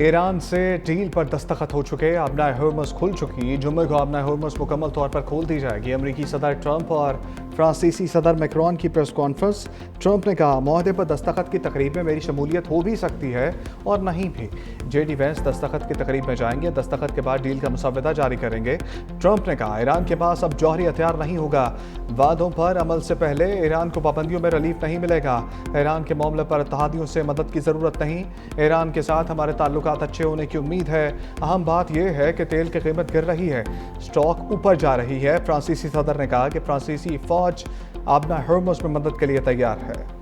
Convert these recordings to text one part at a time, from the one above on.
Iran से deal पर दस्तखत हो चुके, आबनाए हॉर्मज़ खुल चुकी। जुम्मे को आबनाए हॉर्मज़ मुकम्मल तौर पर खोल दी जाएगी। अमरीकी सदर ट्रंप और फ्रांसीसी सदर मैक्रोन की प्रेस कॉन्फ्रेंस। ट्रंप ने कहा, माहदे पर दस्तखत की तकरीब में मेरी शमूलियत हो भी सकती है और नहीं भी। जेडी वेंस दस्तखत की तकरीब में जाएंगे, दस्तखत के बाद डील का मुसव्वदा जारी करेंगे। ट्रंप ने कहा, ईरान के पास अब जौहरी हथियार नहीं होगा। वादों पर अमल से पहले ईरान को पाबंदियों में रिलीफ नहीं मिलेगा। ईरान के मामले पर इत्तेहादियों से मदद की ज़रूरत नहीं। ईरान के साथ हमारे ताल्लुकात अच्छे होने की उम्मीद है। अहम बात यह है कि तेल की कीमत गिर रही है, स्टॉक ऊपर जा रही है। फ्रांसीसी सदर ने कहा कि फ्रांसीसी फौज आबना हॉर्मज़ में मदद के लिए तैयार है।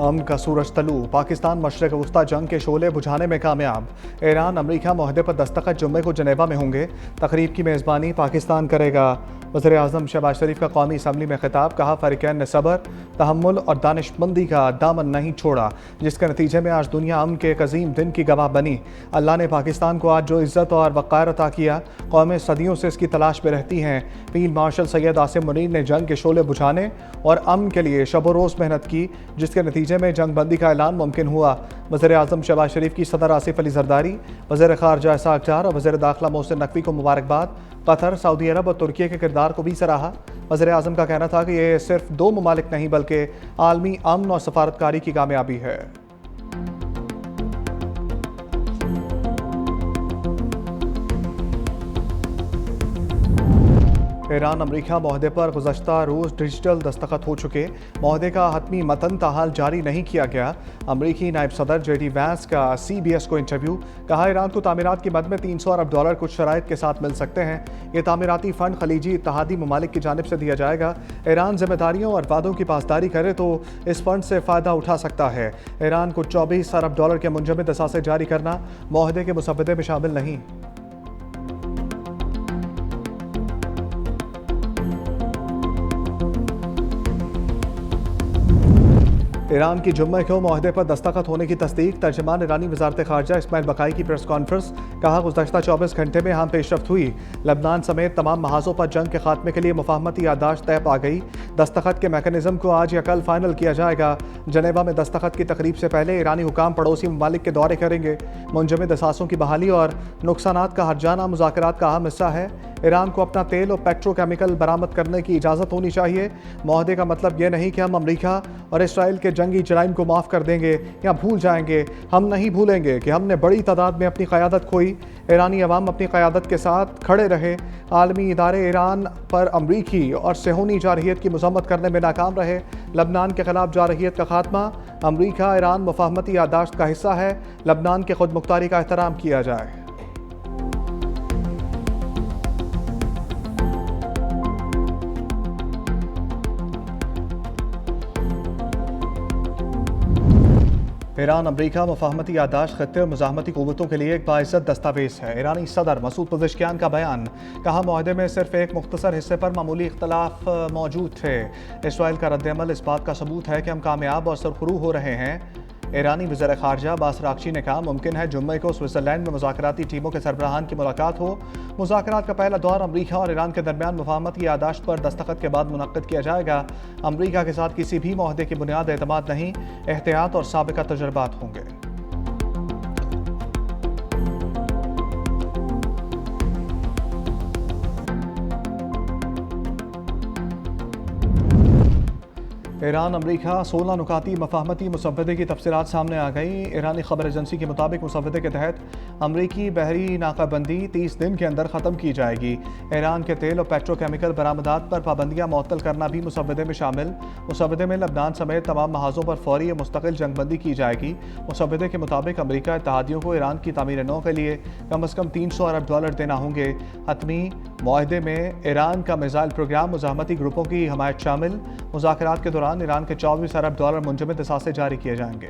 का सूरज तलू, पाकिस्तान मशरक़ वस्ता जंग के शोले बुझाने में कामयाब। ईरान अमरीका माहदे पर दस्तखत जुम्मे को जनेवा में होंगे। तकरीब की मेज़बानी पाकिस्तान करेगा। वज़ीर आज़म शहबाज शरीफ का कौमी असम्बली में खिताब, कहा फ़रीक़ैन ने सब्र, तहम्मुल और दानिशमंदी का दामन नहीं छोड़ा, जिसके नतीजे में आज दुनिया अमन के एक अजीम दिन की गवाह बनी। अल्लाह ने पाकिस्तान को आज जो इज़्ज़त और वक़ार अता किया, कौमें सदियों से इसकी तलाश में रहती हैं। फील्ड मार्शल सैयद आसिम मुनीर ने जंग के शोले बुझाने और अमन के लिए शब रोज़ मेहनत की, जिसके नतीजे में जंग बंदी का ऐलान मुमकिन हुआ। वज़ीर आज़म शहबाज शरीफ की सदर आसिफ अली ज़रदारी, वज़ीर ख़ारजा इसाक़ डार और वज़ीर दाखिला मोहसिन नकवी को मुबारकबाद। कतर, सऊदी अरब और तुर्की के किरदार को भी सराहा। वज़ीर आज़म का कहना था कि ये सिर्फ दो ममालिक नहीं बल्कि आलमी अमन और सफारतकारी की कामयाबी है। ईरान अमरीका माहदे पर गुज़श्ता रोज़ डिजिटल दस्तखत हो चुके। माहदे का हतमी मतन ताहाल जारी नहीं किया गया। अमरीकी नायब सदर जेडी वैंस का CBS को इंटरव्यू, कहा ईरान को तामीरात की मद में 300 अरब डॉलर कुछ शराइत के साथ मिल सकते हैं। ये तामीराती फ़ंड खलीजी इत्तेहादी ममालिक की जानिब से दिया जाएगा। ईरान जिम्मेदारियों और वादों की पासदारी करे तो इस फंड से फ़ायदा उठा सकता है। ईरान को 24 अरब डॉलर के मुंजमद असासे जारी करना माहदे के मुसव्वदे में शामिल नहीं। ईरान की जुम्मे को माहदे पर दस्तखत होने की तस्दीक। तर्जमान ईरानी वज़ारत ख़ारजा इस्माइल बकाई की प्रेस कॉन्फ्रेंस, कहा गुज़श्ता 24 घंटे में हम पेशरफ्त हुई। लबनान समेत तमाम महाज़ों पर जंग के खात्मे के लिए मुफाहमती यादाश्त तय पा गई। दस्तखत के मैकेनिज़्म को आज या कल फाइनल किया जाएगा। जनेवा में दस्तखत की तकरीब से पहले ईरानी हुकाम पड़ोसी ममालिक के दौरे करेंगे। मुंजमद असासों की बहाली और नुकसानात का हर्जाना मुज़ाकरात का अहम हिस्सा है। ईरान को अपना तेल और पेट्रोकेमिकल बरामद करने की इजाज़त होनी चाहिए। माहदे का मतलब यह नहीं कि हम अमरीका और इसराइल के जंगी जराइम को माफ़ कर देंगे या भूल जाएंगे। हम नहीं भूलेंगे कि हमने बड़ी तादाद में अपनी क़यादत खोई। ईरानी अवाम अपनी क़यादत के साथ खड़े रहे। आलमी इदारे ईरान पर अमरीकी और सेहूनी जारहियत की मज़म्मत करने में नाकाम रहे। लबनान के ख़िलाफ़ जारहियत का खात्मा, अमरीका ईरान मुफाहमती यादाश्त का हिस्सा है। लबनान के खुद मुख्तारी का एहतराम किया जाए। ईरान अमरीका मुफाहमती यादाश्त खत्ते और मुज़ाहमती क़ुव्वतों के लिए एक बाइज़्ज़त दस्तावेज़ है। ईरानी सदर मसूद पज़ेश्कियान का बयान, कहा माहदे में सिर्फ एक मुख्तसर हिस्से पर मामूली इख्तलाफ मौजूद थे। इसराइल का रद्द-ए-अमल इस बात का सबूत है कि हम कामयाब और सुरखरू हो रहे हैं। ईरानी वज़ीर ख़ारजा अब्बास अराग़ची ने कहा, मुमकिन है जुम्मे को स्विट्ज़रलैंड में मुज़ाकराती टीमों के सरबराहान की मुलाकात हो। मुज़ाकरात का पहला दौर अमरीका और ईरान के दरमियान मुफाहमती यादाश्त पर दस्तखत के बाद मुनक़्क़िद किया जाएगा। अमरीका के साथ किसी भी माहदे की बुनियाद एतमाद नहीं, एहतियात और साबिक़ा तजुर्बात होंगे। ईरान अमरीका 16 नुकाती मफाहमती मुसव्वदे की तफसीलात सामने आ गई। ईरानी खबर एजेंसी के मुताबिक मुसव्वदे के तहत अमरीकी बहरी नाकाबंदी 30 दिन के अंदर ख़त्म की जाएगी। ईरान के तेल और पेट्रोकेमिकल बरामदात पर पाबंदियाँ मुअत्तल करना भी मुसव्वदे में शामिल। मुसव्वदे में लबनान समेत तमाम महाज़ों पर फ़ौरी और मुस्तकिल जंगबंदी की जाएगी। मुसव्वदे के मुताबिक अमरीका इत्तेहादियों को ईरान की तामीर नौ के लिए कम अज़ कम 300 अरब डॉलर देना होंगे। हतमी माहदे में ईरान का मिसाइल प्रोग्राम, मुज़ाहमती ग्रुपों की हमायत शामिल। मुज़ाकरात के दौरान ईरान के 24 अरब डॉलर मुंजमद असासे जारी किए जाएंगे।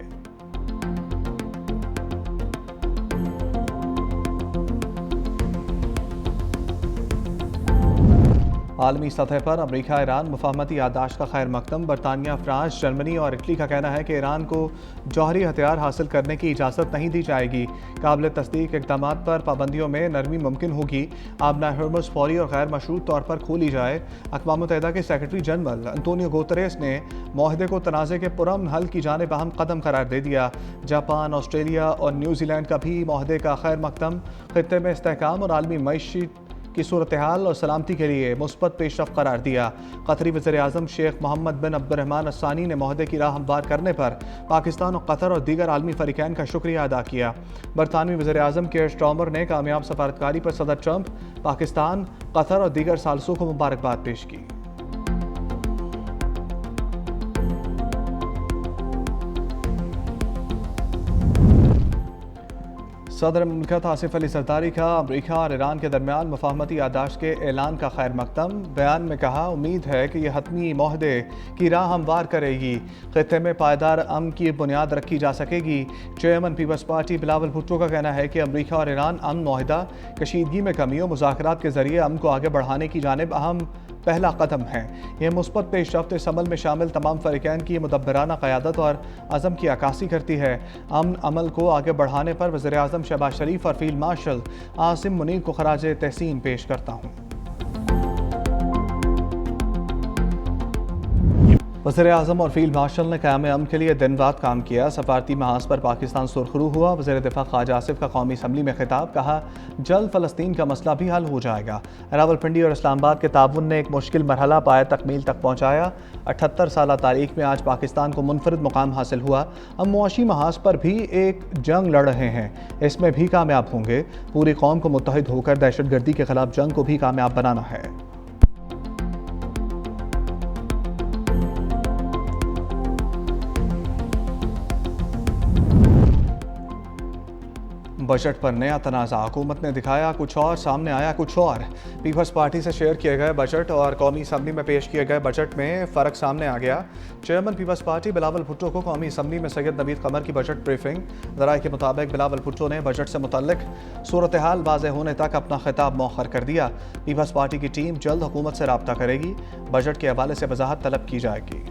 आलमी सतह पर अमरीका ईरान मुफाहमती याददाश्त का खैर मकदम। बरतानिया, फ्रांस, जर्मनी और इटली का कहना है कि ईरान को जौहरी हथियार हासिल करने की इजाज़त नहीं दी जाएगी। काबिल तस्दीक इक़दाम पर पाबंदियों में नरमी मुमकिन होगी। आबना हर्मुज़ फौरी और गैर मशरूत तौर पर खोली जाए। अक़वाम मुत्तहिदा के सेक्रेटरी जनरल अंतोनियो गुतेरेस ने माहदे को तनाज़े के पुरअमन हल की जानिब अहम कदम करार दे दिया। जापान, ऑस्ट्रेलिया और न्यूजीलैंड का भी माहदे का खैर मकदम खित्ते में इस्तेहकाम और आलमी मईशी की सूरत हाल और सलामती के लिए मुस्बत पेशरफ़्त करार दिया। कतरी वज़ीर आज़म शेख मोहम्मद बिन अब्दुर्रहमान अस्सानी ने माहदे की राह हमवार करने पर पाकिस्तान और कतर और दीगर आलमी फ़रीक़ैन का शुक्रिया अदा किया। बरतानवी वज़ीर आज़म केयर स्टार्मर ने कामयाब सफारतकारी पर सदर ट्रंप, पाकिस्तान, कतर और दीगर सालसों को मुबारकबाद पेश की। सदर मुमलिकत आसिफ अली जरदारी का अमरीका और ईरान के दरमियान मुफाहमती याददाश्त के ऐलान का खैर मकदम। बयान में कहा, उम्मीद है कि यह हतमी माहदे की राह हमवार करेगी। खित्ते में पायदार अमन की बुनियाद रखी जा सकेगी। Chairman people's party Bilawal Bhutto का कहना है कि अमरीका और ईरान अमन माहदा कशीदगी में कमी और मुज़ाकरात के जरिए अमन को आगे बढ़ाने की जानिब अहम पहला कदम है। यह मुस्बत पेशरफ्त इस अमल में शामिल तमाम फ़रीक़ैन की मुदब्बराना क़यादत और अज़म की अक्कासी करती है। अमन अमल को आगे बढ़ाने पर वज़ीर आज़म शहबाज शरीफ और फील्ड मार्शल आसिम मुनीर को खराज तहसीन पेश करता हूँ। वज़ीर आज़म और फील्ड मार्शल ने क़याम अमन के लिए दिन रात काम किया। सफारती महाज पर पाकिस्तान सुरखरू हुआ। वज़ीर दिफ़ा ख्वाजा आसिफ का कौमी असम्बली में खिताब। कहा, जल्द फ़लस्तीन का मसला भी हल हो जाएगा। रावलपिंडी और इस्लामाबाद के ताउन ने एक मुश्किल मरहला पाए तकमील तक पहुँचाया। 78 साल तारीख में आज पाकिस्तान को मुनफरिद मुकाम हासिल हुआ। हम मुआशी महाज पर भी एक जंग लड़ रहे हैं, इसमें भी कामयाब होंगे। पूरी कौम को मुत्तहिद होकर दहशत गर्दी के खिलाफ जंग को भी कामयाब बनाना है। बजट पर नया तनाज़ा। हुकूमत ने दिखाया कुछ और, सामने आया कुछ और। पीपल्स पार्टी से शेयर किए गए बजट और कौमी असम्बली में पेश किए गए बजट में फ़र्क सामने आ गया। Chairman people's party Bilawal Bhutto को कौमी असम्बली में सैयद नवीद कमर की बजट ब्रीफिंग। ज़राए के मुताबिक बिलावल भुट्टो ने बजट से मुतल्लिक सूरत हाल वाज़ेह होने तक अपना खिताब मौखर कर दिया। पीपल्स पार्टी की टीम जल्द हुकूमत से रब्ता करेगी। बजट के हवाले से वजाहत तलब की जाएगी।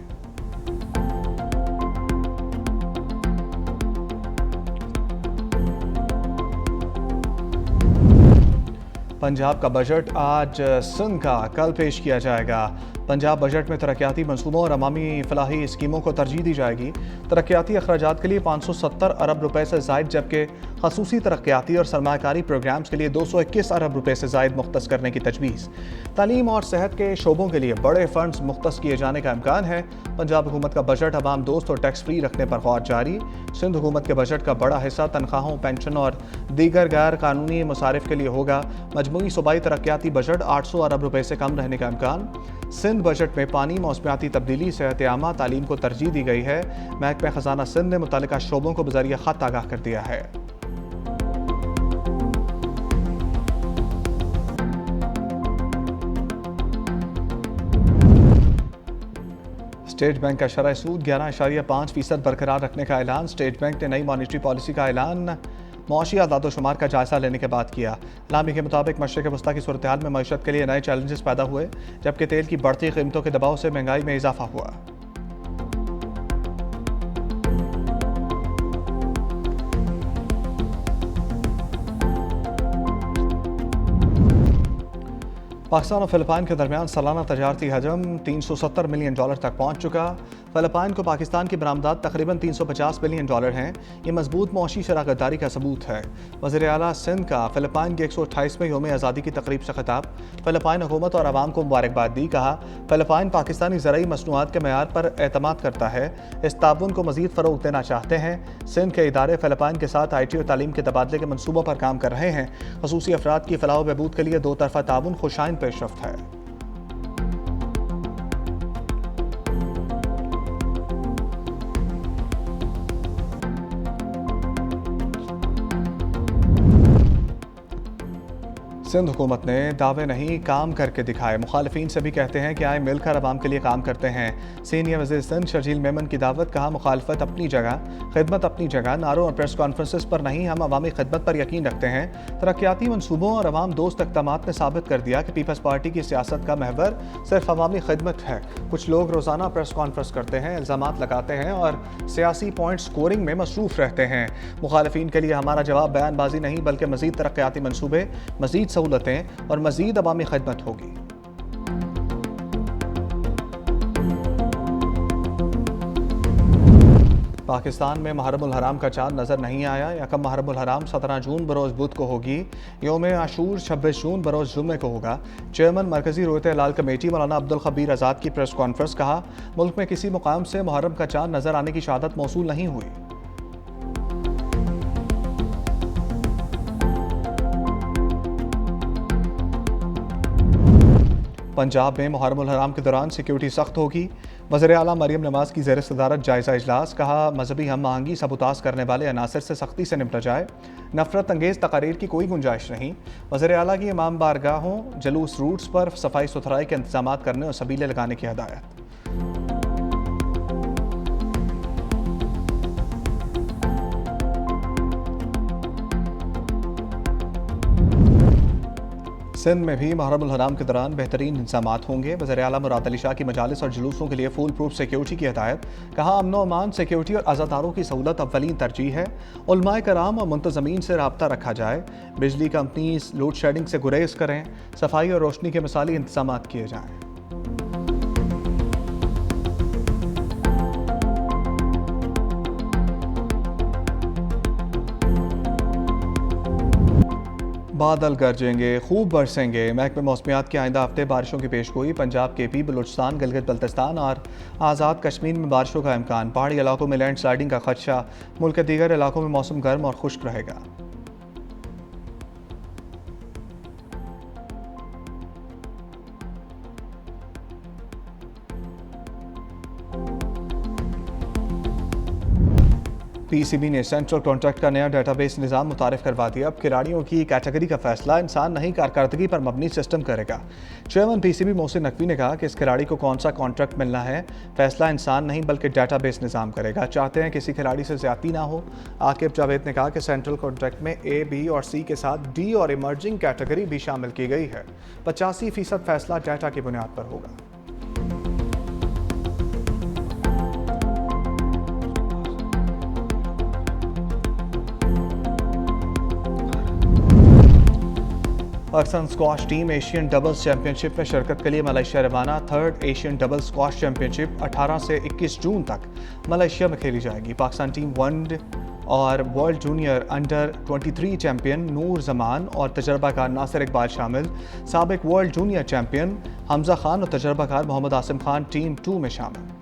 पंजाब का बजट आज सिंध का कल पेश किया जाएगा। पंजाब बजट में तरक्याती मंसूबों और अवामी फलाही स्कीमों को तरजीह दी जाएगी। तरक्याती अखराजात के लिए 570 अरब रुपए से ज़ायद, जबकि खसूसी तरक्याती और सरमाकारी प्रोग्राम्स के लिए 221 अरब रुपए से ज़ायद मुख्तस करने की तजवीज़। तालीम और सेहत के शोबों के लिए बड़े फंड्स मुख्तस किए जाने का इम्कान है। पंजाब हुकूमत का बजट अवाम दोस्त और टैक्स फ्री रखने पर गौर जारी। सिंध हुकूमत के बजट का बड़ा हिस्सा तनख्वाहों, पेंशन और दीगर गैर कानूनी मसारिफ के लिए होगा। मजमूई सूबाई तरक्याती बजट 800 अरब रुपए से कम रहने का इम्कान। सिंध बजट में पानी, मौसमियाती तब्दीली, सेहत आमा, तालीम को तरजीह दी गई है। महकमा खजाना सिंध ने मुतल्लिका शोबों को बज़रिया ख़त आगाह कर दिया है। स्टेट बैंक का शरह सूद 11.5% बरकरार रखने का ऐलान। स्टेट बैंक ने नई मॉनिटरी पॉलिसी का ऐलान मुआशी आदादोशुमार का जायजा लेने के बाद किया। इलामी के मुताबिक मशरक़ वस्ता की सूरत हाल में मईशत के लिए नए चैलेंजेस पैदा हुए, जबकि तेल की बढ़ती कीमतों के दबाव से महंगाई में इजाफा हुआ। पाकिस्तान और फ़िलिपाइन के दरमियान सालाना तजारती हजम $370 मिलियन तक पहुँच चुका। फ़िलिपाइन को पाकिस्तान की बरामदात तकरीबन $350 बिलियन हैं। ये मजबूत मुआशी शराकतदारी का सबूत है। वज़ीर आला सिंध का फ़िलिपाइन के 128वें योम आज़ादी की तकरीब से खिताब। फ़िलिपाइन हुकूमत और आवाम को मुबारकबाद दी। कहा, फ़िलिपाइन पाकिस्तानी ज़रूरी मसनूआत के मयार पर एतमाद करता है। इस ताउन को मज़ीद फ़रोग़ देना चाहते हैं। सिंध के इदारे फ़िलिपाइन के साथ IT और तालीम के तबादले के मनसूबों पर काम कर रहे हैं। ख़ुसूसी अफराद की फ़लाह व बहबूद के लिए दो तरफ़ा ताउन खुशाइन पेशरफ्त है। सिंध हुकूमत ने दावे नहीं काम करके दिखाए, मुखालिफिन से भी कहते हैं कि आए मिलकर अवाम के लिए काम करते हैं। सीनियर वज़ीर सिंध शर्जील मेमन की दावत, कहा मुखालफत अपनी जगह, खिदमत अपनी जगह, नारों और प्रेस कॉन्फ्रेंसेस पर नहीं, हम अवामी खिदमत पर यकीन रखते हैं। तरक्याती मनसूबों और अवाम दोस्त इक़दामात ने साबित कर दिया कि पीपल्स पार्टी की सियासत का महवर सिर्फ अवामी खिदमत है। कुछ लोग रोज़ाना प्रेस कॉन्फ्रेंस करते हैं, इल्ज़ामात लगाते हैं और सियासी पॉइंट स्कोरिंग में मसरूफ़ रहते हैं। मुखालिफिन के लिए हमारा जवाब बयानबाजी नहीं बल्कि मज़ीद तरक्याती मनसूबे, मज़ीद सहूलतें और मज़ीद अवामी खिदमत होगी। पाकिस्तान में मुहर्रमुल हराम का चांद नज़र नहीं आया। यकम मुहर्रमुल हराम 17 जून बरोज़ बुध को होगी। योम आशूर 26 जून बरोज़ जुम्मे को होगा। चेयरमैन मरकज़ी रोयत हिलाल कमेटी मौलाना अब्दुल खबीर आज़ाद की प्रेस कॉन्फ्रेंस, कहा मुल्क में किसी मुकाम से मुहर्रम का चांद नज़र आने की शहादत मौसूल नहीं हुई। पंजाब में मुहर्रमुल हराम के दौरान सिक्योरिटी सख्त होगी। वज़ीर आला मरियम नवाज की ज़ेर सदारत जायज़ा इजलास, कहा मजहबी हम आहंगी सबूताज करने वाले अनासर से सख्ती से निपटा जाए। नफरत अंगेज़ तकारीर की कोई गुंजाइश नहीं। वज़ीर आला की इमाम बारगाहों, जलूस रूट्स पर सफाई सुथराई के इंतजाम करने और सबीले लगाने की हिदायत। सिंध में भी मुहर्रमुल हराम के दौरान बेहतरीन इंतजामात होंगे। वज़ीर आला मुराद अली शाह की मजालिस और जुलूसों के लिए फुल प्रूफ सिक्योरिटी की हिदायत, कहा अमन व अमान, सिक्योरिटी और अज़ादारों की सहूलत अव्वलीन तरजीह है। उलमाए कराम और मुंतज़मीन से रब्ता रखा जाए। बिजली कंपनी लोड शेडिंग से गुरेज करें। सफाई और रोशनी के मिसाली इंतजाम किए जाएँ। बादल गरजेंगे, खूब बरसेंगे। महकमे मौसमियात की आइंदा हफ्ते बारिशों की पेशगोई। पंजाब, केपी, बलूचिस्तान, गिलगित बल्तिस्तान और आज़ाद कश्मीर में बारिशों का इम्कान। पहाड़ी इलाकों में लैंड स्लाइडिंग का खदशा। मुल्क के दीगर इलाकों में मौसम गर्म और खुश्क रहेगा। पीसीबी ने सेंट्रल कॉन्ट्रैक्ट का नया डेटाबेस निज़ाम मुतारिफ करवा दिया। अब खिलाड़ियों की कैटेगरी का फैसला इंसान नहीं, कारकर्दगी पर मबनी सिस्टम करेगा। चेयरमैन पीसीबी मोहसिन नकवी ने कहा कि इस खिलाड़ी को कौन सा कॉन्ट्रैक्ट मिलना है, फैसला इंसान नहीं बल्कि डेटाबेस निज़ाम करेगा। चाहते हैं किसी खिलाड़ी से ज्यादती ना हो। आकिब जावेद ने कहा कि सेंट्रल कॉन्ट्रैक्ट में ए, बी और सी के साथ डी और इमर्जिंग कैटेगरी भी शामिल की गई है। 85% फैसला डाटा की बुनियाद पर होगा। Pakistan squash team Asian doubles championship में शिरकत के लिए मलेशिया रवाना। Third Asian doubles squash championship 18 से 21 जून तक मलेशिया में खेली जाएगी। पाकिस्तान टीम वन और वर्ल्ड जूनियर अंडर 23 चैंपियन नूर जमान और तजर्बाकार नासिर इकबाल शामिल। साबिक world junior champion Hamza Khan और तजर्बाकार मोहम्मद आसिम खान टीम 2 में शामिल।